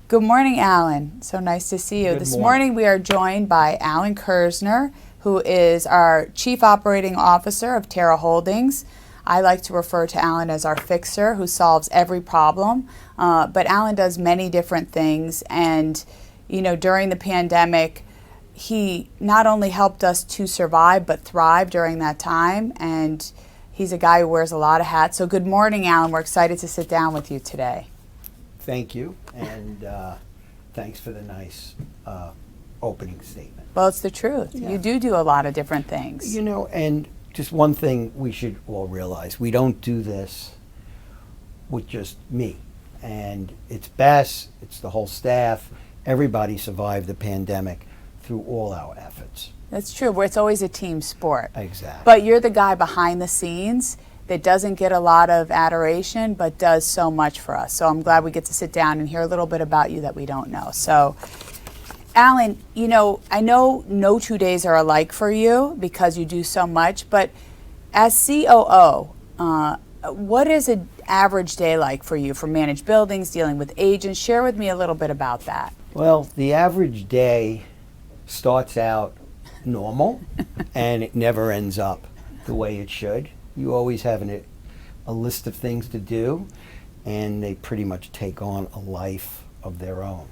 Good morning, Alan. So nice to see you. This morning we are joined by Alan Kersner, who is our Chief Operating Officer of Terra Holdings. I like to refer to Alan as our fixer who solves every problem. But Alan does many different things, and during the pandemic, he not only helped us to survive but thrive during that time, and he's a guy who wears a lot of hats. So good morning, Alan. We're excited to sit down with you today. Thank you, and thanks for the nice opening statement. Well, it's the truth. Yeah. You do a lot of different things. And just one thing we should all realize, we don't do this with just me. And it's BESS, it's the whole staff. Everybody survived the pandemic through all our efforts. That's true, where it's always a team sport. Exactly. But you're the guy behind the scenes that doesn't get a lot of adoration, but does so much for us. So I'm glad we get to sit down and hear a little bit about you that we don't know. So, Alan, I know no 2 days are alike for you because you do so much, but as COO, what is an average day like for you for managed buildings, dealing with agents? Share with me a little bit about that. Well, the average day starts out normal and it never ends up the way it should. You always have a list of things to do, and they pretty much take on a life of their own.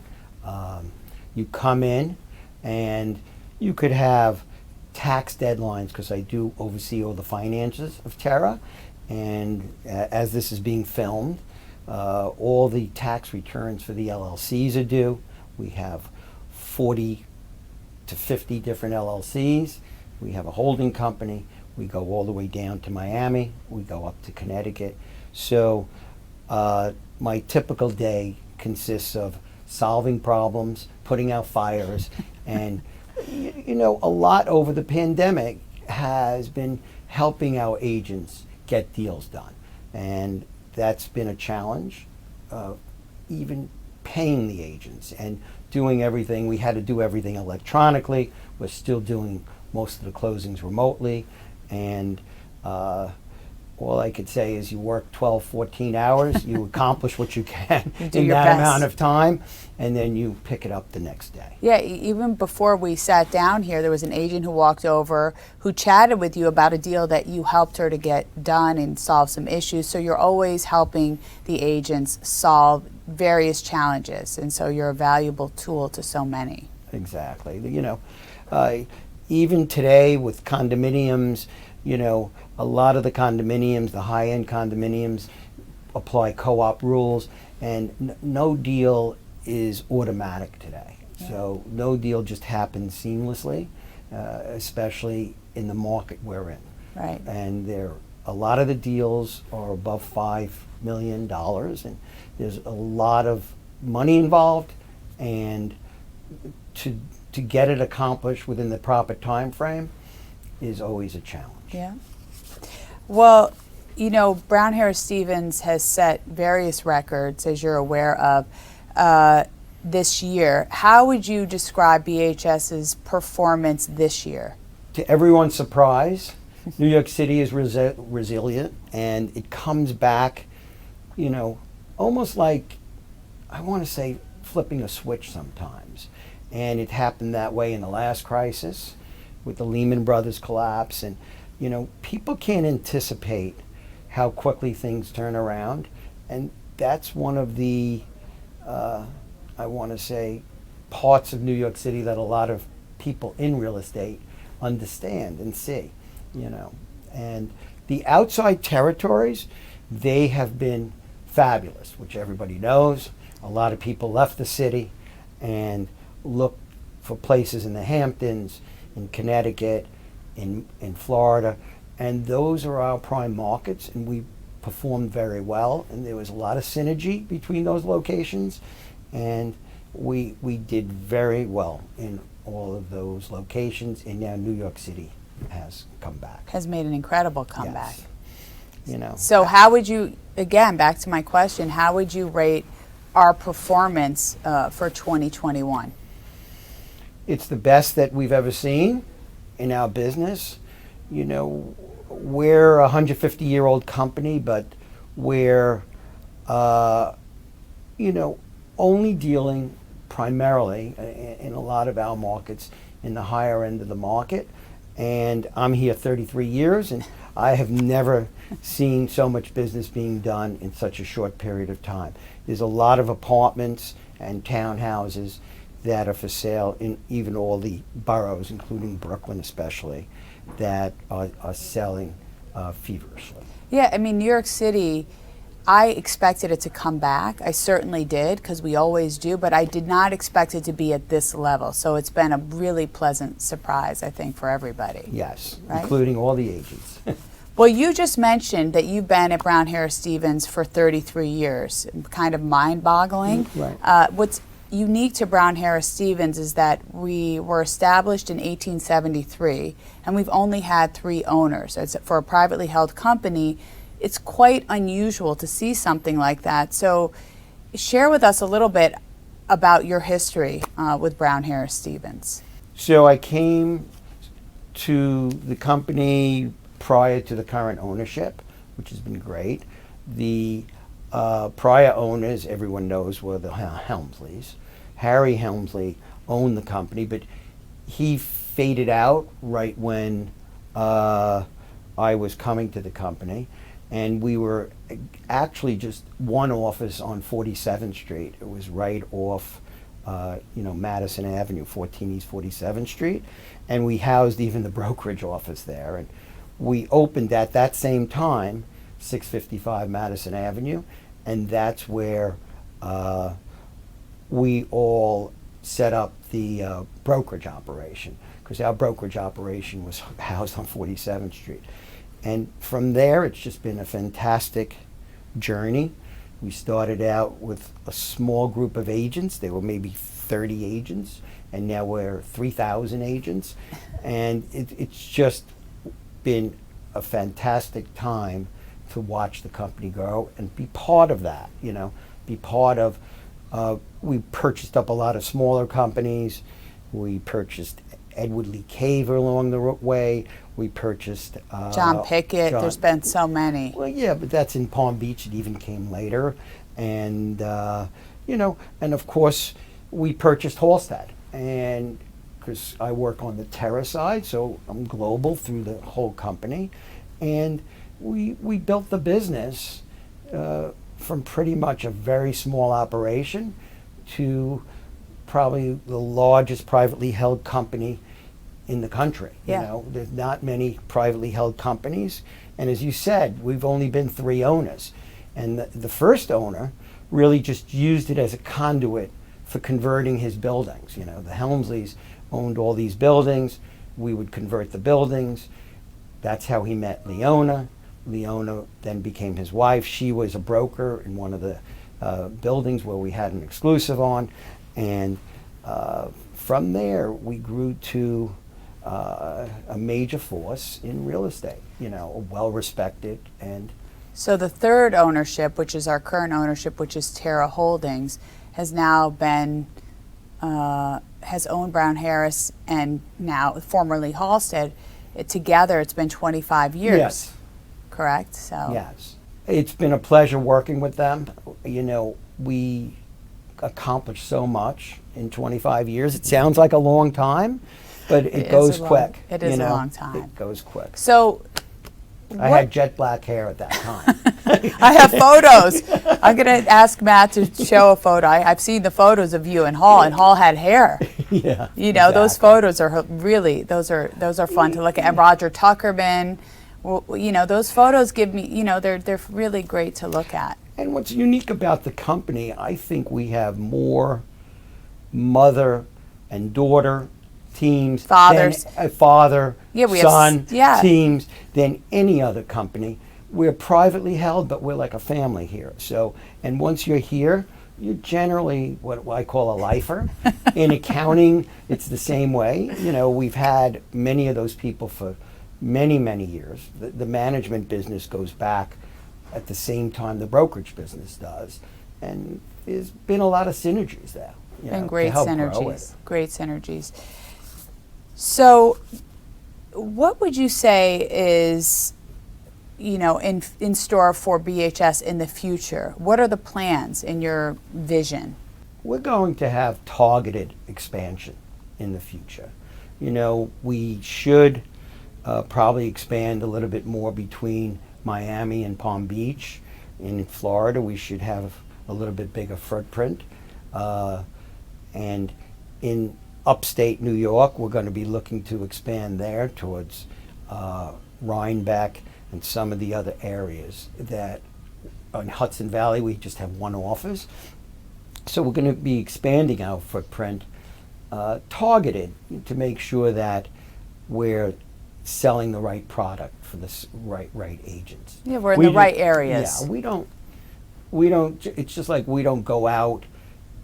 You come in, and you could have tax deadlines, because I do oversee all the finances of Terra, and as this is being filmed, all the tax returns for the LLCs are due. We have 40 to 50 different LLCs. We have a holding company. We go all the way down to Miami. We go up to Connecticut. So my typical day consists of solving problems, putting out fires, and a lot over the pandemic has been helping our agents get deals done. And that's been a challenge, even paying the agents and doing everything. We had to do everything electronically. We're still doing most of the closings remotely. And all I could say is you work 12, 14 hours, you accomplish what you can in that amount of time, and then you pick it up the next day. Yeah, even before we sat down here, there was an agent who walked over who chatted with you about a deal that you helped her to get done and solve some issues. So you're always helping the agents solve various challenges, and so you're a valuable tool to so many. Exactly. Even today with condominiums, a lot of the condominiums, the high-end condominiums, apply co-op rules, and no deal is automatic today. Yeah. So no deal just happens seamlessly, especially in the market we're in. Right. And a lot of the deals are above $5 million, and there's a lot of money involved, and to get it accomplished within the proper time frame is always a challenge. Yeah. Well, Brown Harris Stevens has set various records, as you're aware of, this year. How would you describe BHS's performance this year? To everyone's surprise, New York City is resilient, and it comes back, almost like, I want to say, flipping a switch sometimes. And it happened that way in the last crisis with the Lehman Brothers collapse. And, people can't anticipate how quickly things turn around. And that's one of the, I want to say, parts of New York City that a lot of people in real estate understand and see, And the outside territories, they have been fabulous, which everybody knows. A lot of people left the city and look for places in the Hamptons, in Connecticut, in Florida, and those are our prime markets, and we performed very well, and there was a lot of synergy between those locations, and we did very well in all of those locations, and now New York City has come back. Has made an incredible comeback. Yes. So how would you, again, back to my question, how would you rate our performance for 2021? It's the best that we've ever seen in our business. We're a 150-year-old company, but we're, only dealing primarily in a lot of our markets in the higher end of the market. And I'm here 33 years, and I have never seen so much business being done in such a short period of time. There's a lot of apartments and townhouses that are for sale in even all the boroughs, including Brooklyn especially, that are selling feverishly. Yeah, I mean, New York City, I expected it to come back. I certainly did, because we always do, but I did not expect it to be at this level. So it's been a really pleasant surprise, I think, for everybody. Yes, right? Including all the agents. Well, you just mentioned that you've been at Brown Harris Stevens for 33 years, kind of mind-boggling. Right. What's unique to Brown Harris Stevens is that we were established in 1873, and we've only had 3 owners. For a privately held company, it's quite unusual to see something like that. So share with us a little bit about your history with Brown Harris Stevens. So I came to the company prior to the current ownership, which has been great. The prior owners, everyone knows, were the Helmsleys. Harry Helmsley owned the company, but he faded out right when I was coming to the company. And we were actually just one office on 47th Street. It was right off, Madison Avenue, 14 East 47th Street. And we housed even the brokerage office there. And we opened at that same time, 655 Madison Avenue. And that's where we all set up the brokerage operation, because our brokerage operation was housed on 47th Street. And from there, it's just been a fantastic journey. We started out with a small group of agents. There were maybe 30 agents, and now we're 3,000 agents. And it's just been a fantastic time to watch the company grow and be part of that, be part of, we purchased up a lot of smaller companies. We purchased Edward Lee Caver along the way. We purchased John Pickett. There's been so many. Well, yeah, but that's in Palm Beach. It even came later. And, and of course, we purchased Halstead. And because I work on the terror side, so I'm global through the whole company. And we built the business from pretty much a very small operation to probably the largest privately held company in the country. Yeah. There's not many privately held companies. And as you said, we've only been 3 owners. And the first owner really just used it as a conduit for converting his buildings. The Helmsleys owned all these buildings. We would convert the buildings. That's how he met Leona. Leona then became his wife. She was a broker in one of the buildings where we had an exclusive on. And from there, we grew to a major force in real estate, well-respected. And so the third ownership, which is our current ownership, which is Terra Holdings, has now been, has owned Brown Harris and now formerly Halstead. Together, it's been 25 years. Yes. Correct? So. Yes. It's been a pleasure working with them. We accomplished so much in 25 years. It sounds like a long time, but it goes quick. It is a long time. It goes quick. So I had jet black hair at that time. I have photos. I'm going to ask Matt to show a photo. I've seen the photos of you in Hall, and Hall had hair. Yeah. Those photos are really, those are fun to look at. And Roger Tuckerman, those photos give me, they're really great to look at. And what's unique about the company, I think we have more mother and daughter teams, fathers, father, son have, teams than any other company. We're privately held, but we're like a family here. So, and once you're here, you're generally what I call a lifer. In accounting, it's the same way. We've had many of those people for many, many years. The management business goes back at the same time the brokerage business does. And there's been a lot of synergies there. And great synergies. Great synergies. So what would you say is, in store for BHS in the future? What are the plans in your vision? we're going to have targeted expansion in the future. We should probably expand a little bit more between Miami and Palm Beach. In Florida, we should have a little bit bigger footprint. And in upstate New York, we're going to be looking to expand there towards Rhinebeck and some of the other areas. That in Hudson Valley, we just have one office. So we're going to be expanding our footprint, targeted to make sure that we're selling the right product for the right agents. Yeah, we're in the right areas. Yeah, we don't, it's just like we don't go out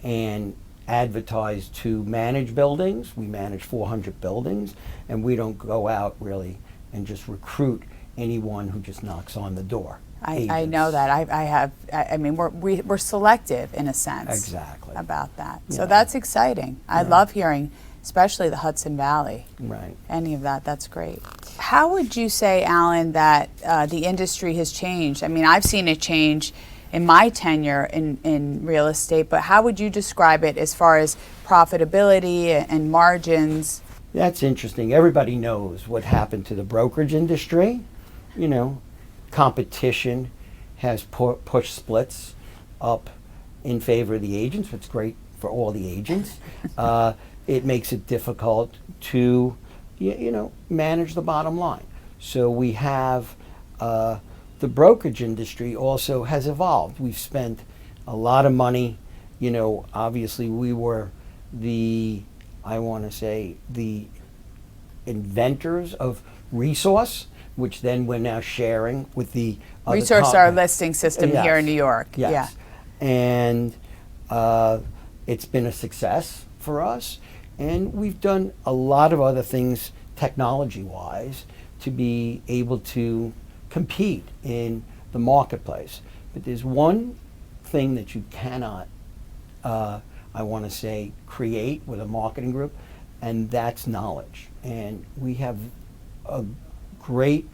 and advertise to manage buildings. We manage 400 buildings, and we don't go out really and just recruit anyone who just knocks on the door. I know that. I mean, we're selective in a sense. Exactly. About that. Yeah. So that's exciting. I love hearing, especially the Hudson Valley. Right. Any of that, that's great. How would you say, Alan, that the industry has changed? I mean, I've seen it change in my tenure in real estate, but how would you describe it as far as profitability and margins? That's interesting. Everybody knows what happened to the brokerage industry. Competition has pushed splits up in favor of the agents, which is great for all the agents. It makes it difficult to, manage the bottom line. So we have the brokerage industry also has evolved. We've spent a lot of money. Obviously we were the inventors of resource, which then we're now sharing with the other Resource, our listing system Yes. here in New York. Yes. Yeah. And it's been a success for us. And we've done a lot of other things technology-wise to be able to compete in the marketplace. But there's one thing that you cannot, create with a marketing group, and that's knowledge. And we have a great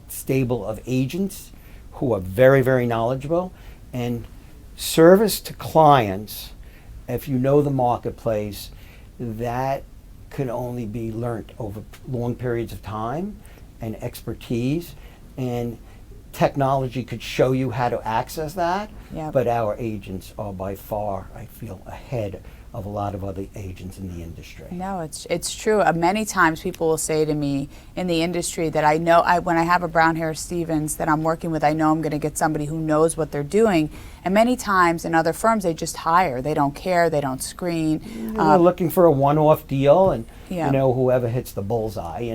stable of agents who are very, very knowledgeable, and service to clients, if you know the marketplace, that could only be learned over long periods of time and expertise, and technology could show you how to access that. Yep. But our agents are by far, I feel, ahead of a lot of other agents in the industry. No, it's true. Many times people will say to me in the industry that I know, when I have a Brown Harris Stevens that I'm working with, I know I'm going to get somebody who knows what they're doing. And many times in other firms, they just hire. They don't care. They don't screen. They're looking for a one-off deal, and Yeah. whoever hits the bullseye,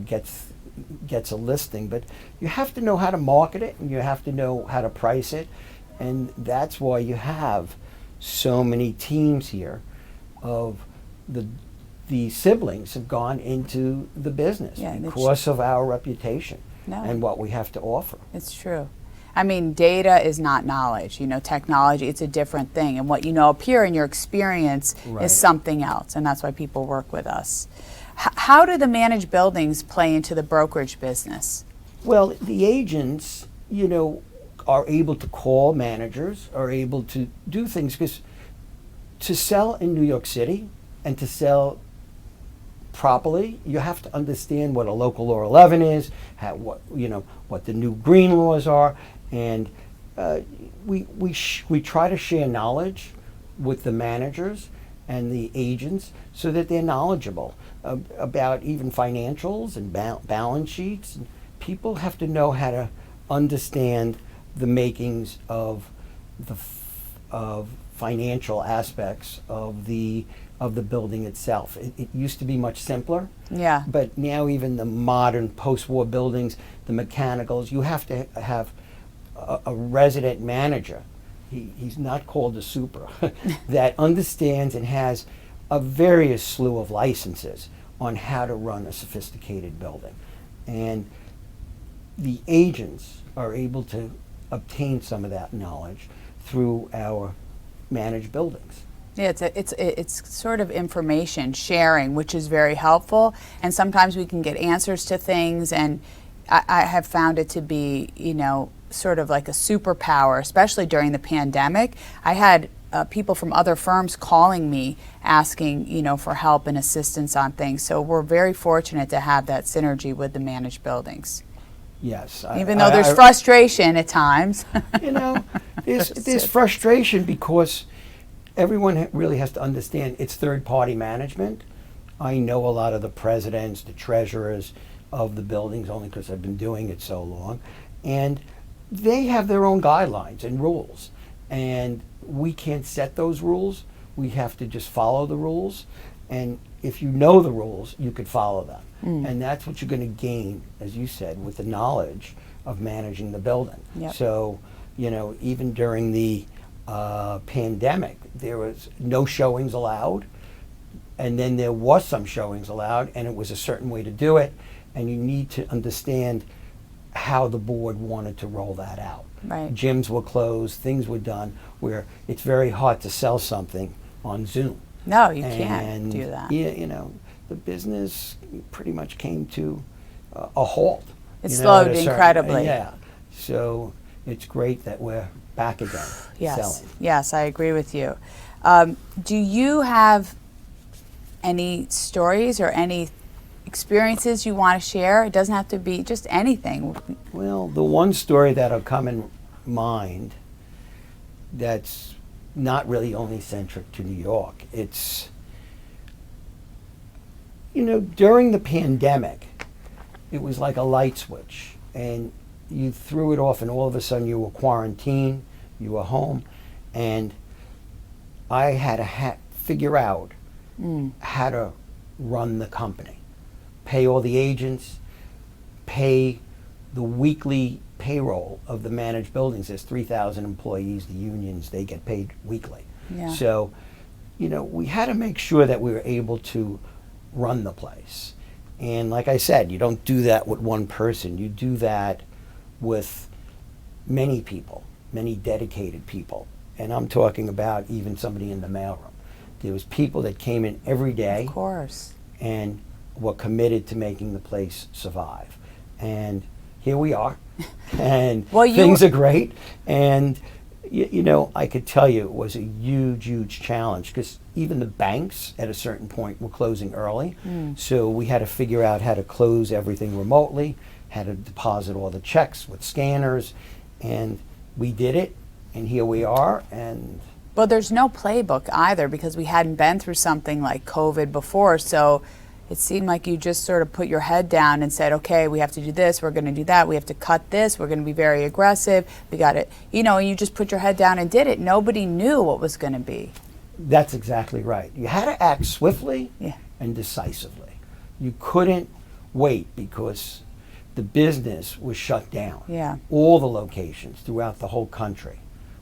gets a listing. But you have to know how to market it, and you have to know how to price it, and that's why you have so many teams here of the siblings have gone into the business because of our reputation and what we have to offer. It's true. I mean, data is not knowledge. Technology, it's a different thing. And what you know up here in your experience is something else. And that's why people work with us. How do the managed buildings play into the brokerage business? Well, the agents, are able to call managers, are able to do things, because to sell in New York City and to sell properly, you have to understand what a local law 11 is, what the new green laws are, and we try to share knowledge with the managers and the agents so that they're knowledgeable about even financials and balance sheets. And people have to know how to understand the makings of financial aspects of the building itself. It used to be much simpler. Yeah. But now even the modern post-war buildings, the mechanicals, you have to have a resident manager. He's not called a super, that understands and has a various slew of licenses on how to run a sophisticated building. And the agents are able to obtain some of that knowledge through our managed buildings. Yeah, it's sort of information sharing, which is very helpful. And sometimes we can get answers to things, and I have found it to be, sort of like a superpower, especially during the pandemic. I had people from other firms calling me asking, for help and assistance on things. So we're very fortunate to have that synergy with the managed buildings. Yes. Even though there's frustration at times. There's frustration because everyone really has to understand it's third-party management. I know a lot of the presidents, the treasurers of the buildings only because I've been doing it so long. And they have their own guidelines and rules. And we can't set those rules. We have to just follow the rules. And if you know the rules, you could follow them. And that's what you're going to gain, as you said, with the knowledge of managing the building. Yep. So, even during the pandemic, there was no showings allowed. And then there was some showings allowed, and it was a certain way to do it. And you need to understand how the board wanted to roll that out. Right. Gyms were closed, things were done where it's very hard to sell something on Zoom. No, you can't do that. Yeah, the business pretty much came to a halt. It slowed incredibly. Yeah. So it's great that we're back again selling. Yes, I agree with you. Do you have any stories or any experiences you want to share? It doesn't have to be just anything. Well, the one story that'll come in mind that's not really only centric to New York. It's, during the pandemic, it was like a light switch. And you threw it off and all of a sudden you were quarantined, you were home. And I had to figure out how to run the company. Pay all the agents, pay the weekly payroll of the managed buildings. There's 3,000 employees, the unions, they get paid weekly. Yeah. So, we had to make sure that we were able to run the place. And like I said, you don't do that with one person. You do that with many people, many dedicated people. And I'm talking about even somebody in the mailroom. There was people that came in every day. Of course. And were committed to making the place survive. And here we are. And things are great. And, I could tell you it was a huge, huge challenge because even the banks at a certain point were closing early. So we had to figure out how to close everything remotely, how to deposit all the checks with scanners. And we did it. And here we are. And well, there's no playbook either because we hadn't been through something like COVID before. So it seemed like you just sort of put your head down and said, okay, we have to do this, we're going to do that, we have to cut this, we're going to be very aggressive, we got it. And you just put your head down and did it. Nobody knew what was going to be. That's exactly right. You had to act swiftly and decisively. You couldn't wait because the business was shut down. Yeah. All the locations throughout the whole country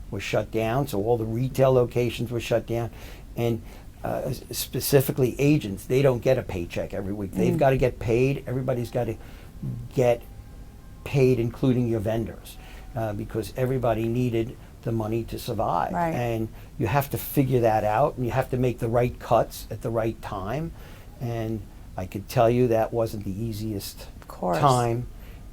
were shut down, so all the retail locations were shut down. And specifically agents, they don't get a paycheck every week. They've got to get paid. Everybody's got to get paid, including your vendors, because everybody needed the money to survive. Right. And you have to figure that out, and you have to make the right cuts at the right time. And I could tell you that wasn't the easiest time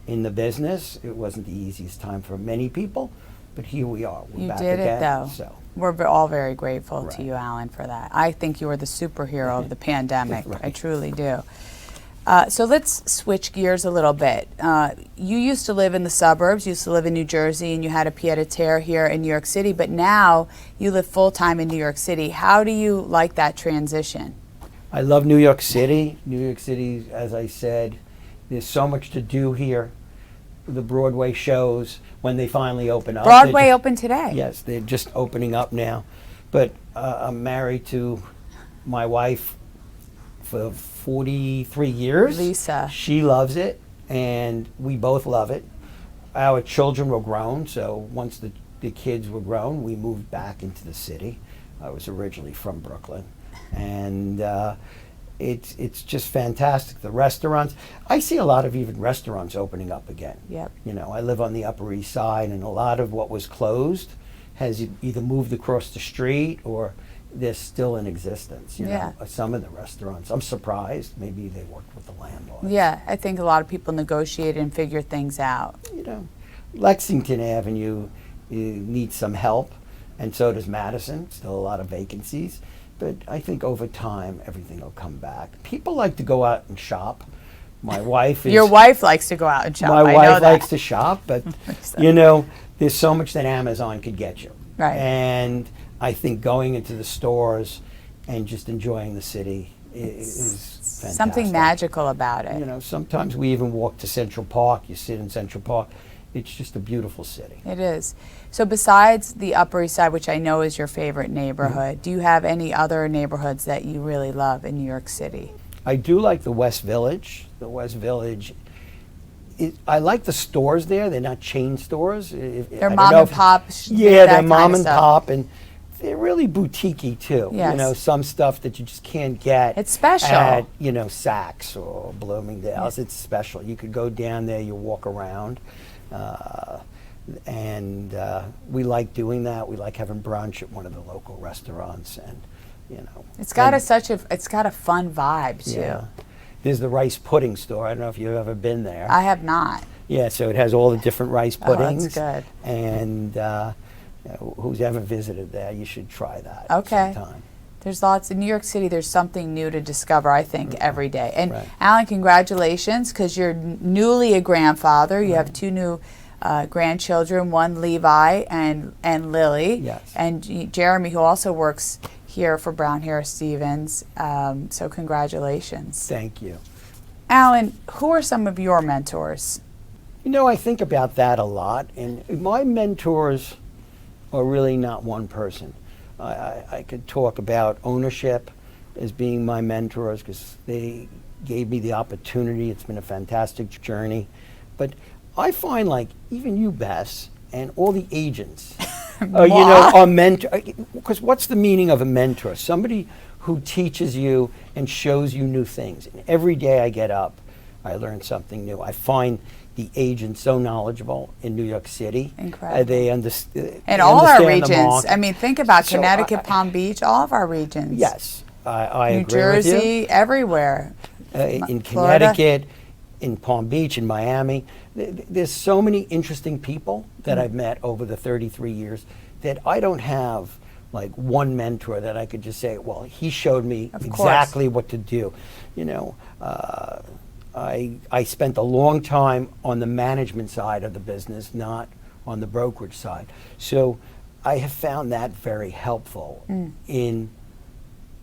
in the business. It wasn't the easiest time for many people, but here we are. We're back again. You did it, though. So. We're all very grateful to you, Alan, for that. I think you were the superhero of the pandemic. I truly do. So let's switch gears a little bit. You used to live in the suburbs, you used to live in New Jersey, and you had a pied-à-terre here in New York City, but now you live full-time in New York City. How do you like that transition? I love New York City. New York City, as I said, there's so much to do here. The Broadway shows, when they finally open up. Broadway opened today. Yes, they're just opening up now. But I'm married to my wife for 43 years. Lisa. She loves it, and we both love it. Our children were grown, so once the kids were grown, we moved back into the city. I was originally from Brooklyn. And it's just fantastic. The restaurants, I see a lot of even restaurants opening up again. Yep. I live on the Upper East Side, and a lot of what was closed has either moved across the street or they're still in existence. You know, some of the restaurants, I'm surprised. Maybe they worked with the landlords. Yeah, I think a lot of people negotiate and figure things out. Lexington Avenue needs some help. and so does Madison. Still a lot of vacancies, but I think over time everything will come back. People like to go out and shop. My wife is. Your wife likes to go out and shop. My I know wife that. likes to shop, but you know, there's so much that Amazon could get you. Right. And I think going into the stores and just enjoying the city is fantastic. Something magical about it. You know, sometimes we even walk to Central Park. You sit in Central Park. It's just a beautiful city. It is. So besides the Upper East Side, which I know is your favorite neighborhood, do you have any other neighborhoods that you really love in New York City? I do like the West Village. The West Village, I like the stores there. They're not chain stores. They're mom and pop. Yeah, they're mom and pop, and they're really boutique-y too. Yes. You know, some stuff that you just can't get. It's special. At, you know, Saks or Bloomingdale's. It's special. You could go down there, you walk around, and we like doing that. We like having brunch at one of the local restaurants, and you know. It's got it's got a fun vibe too. Yeah. There's the rice pudding store. I don't know if you've ever been there. I have not. Yeah, so it has all the different rice puddings. Oh, that's good. And who's ever visited there, you should try that sometime. There's lots in New York City. There's something new to discover, I think, every day. And Right. Alan, congratulations, because you're newly a grandfather. You have two new grandchildren, one Levi and Lily. Yes. And Jeremy, who also works here for Brown Harris Stevens. So congratulations. Thank you. Alan, who are some of your mentors? You know, I think about that a lot, and my mentors are really not one person. I could talk about ownership as being my mentors because they gave me the opportunity. It's been a fantastic journey. But I find like even you, Bess, and all the agents, you know, are mentor. Because what's the meaning of a mentor? Somebody who teaches you and shows you new things. And every day I get up, I learn something new. I find the agents so knowledgeable in New York City. Incredible. They understand. In all our regions. I mean, think about Connecticut, Palm Beach, all of our regions. Yes, I New agree with you. New Jersey, everywhere. In Florida. Connecticut, in Palm Beach, in Miami. There's so many interesting people that I've met over the 33 years that I don't have like one mentor that I could just say, well, he showed me exactly what to do. You know, I spent a long time on the management side of the business, not on the brokerage side. So I have found that very helpful in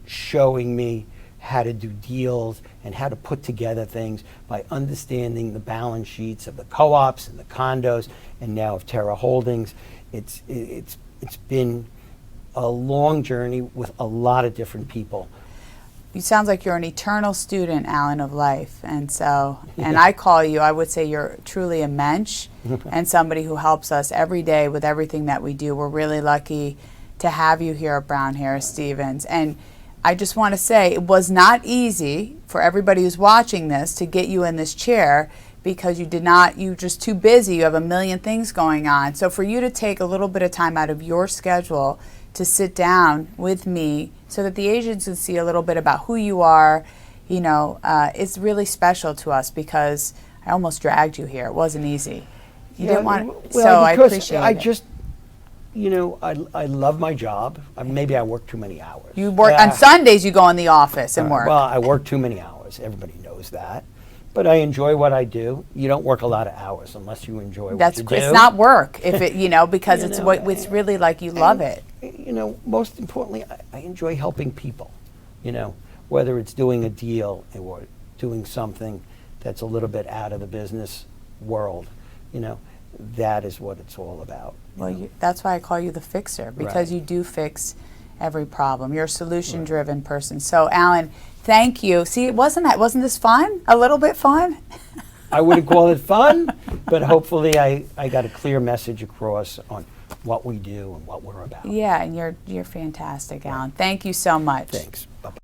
showing me how to do deals and how to put together things by understanding the balance sheets of the co-ops and the condos and now of Terra Holdings. It's been a long journey with a lot of different people. You sound like you're an eternal student, Alan, of life. And so, and I call you, I would say you're truly a mensch and somebody who helps us every day with everything that we do. We're really lucky to have you here at Brown Harris Stevens. And I just want to say it was not easy for everybody who's watching this to get you in this chair because you're just too busy. You have a million things going on. So for you to take a little bit of time out of your schedule to sit down with me so that the agents can see a little bit about who you are, you know, it's really special to us because I almost dragged you here. It wasn't easy. You didn't want, so I appreciate it. I just, you know, I love my job. Maybe I work too many hours. You work on Sundays. You go in the office and work. Well, I work too many hours. Everybody knows that. But I enjoy what I do. You don't work a lot of hours unless you enjoy what you do. It's not work, if it, you know, because it's really like you love it. You know, most importantly, I enjoy helping people. You know, whether it's doing a deal or doing something that's a little bit out of the business world. You know, that is what it's all about. Well, that's why I call you the fixer, because you do fix every problem. You're a solution-driven person. So, Alan, thank you. See, wasn't this fun? A little bit fun? I wouldn't call it fun, but hopefully I got a clear message across on what we do and what we're about. Yeah, and you're fantastic, Alan. Thank you so much. Thanks. Bye-bye.